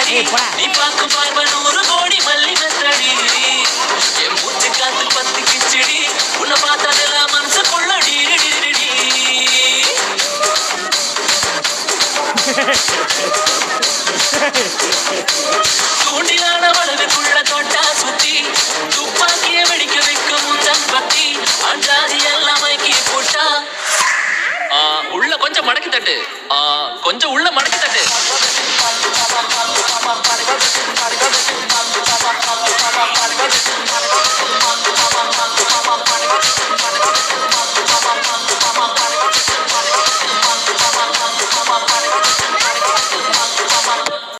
மெத்தடி நீ பார்க்கும் பார்வை 100 கோடி மல்லி மெத்தடி என் மூச்சு காத்து 10 கிச்சடி உன்னை பார்த்ததெல்லாம் மனசுக்குள்ள டீடி தூண்டிலான வலதுக்குள்ள தோட்டா சுத்தி துப்பாக்கிய வெடிக்க வைக்கும் முந்தன் பத்தி அஞ்சாதி எல்லாம் மைக்கி போட்டா உள்ள கொஞ்சம் மடக்கி தட்டு கொஞ்சம் உள்ள மடக்கி தட்டு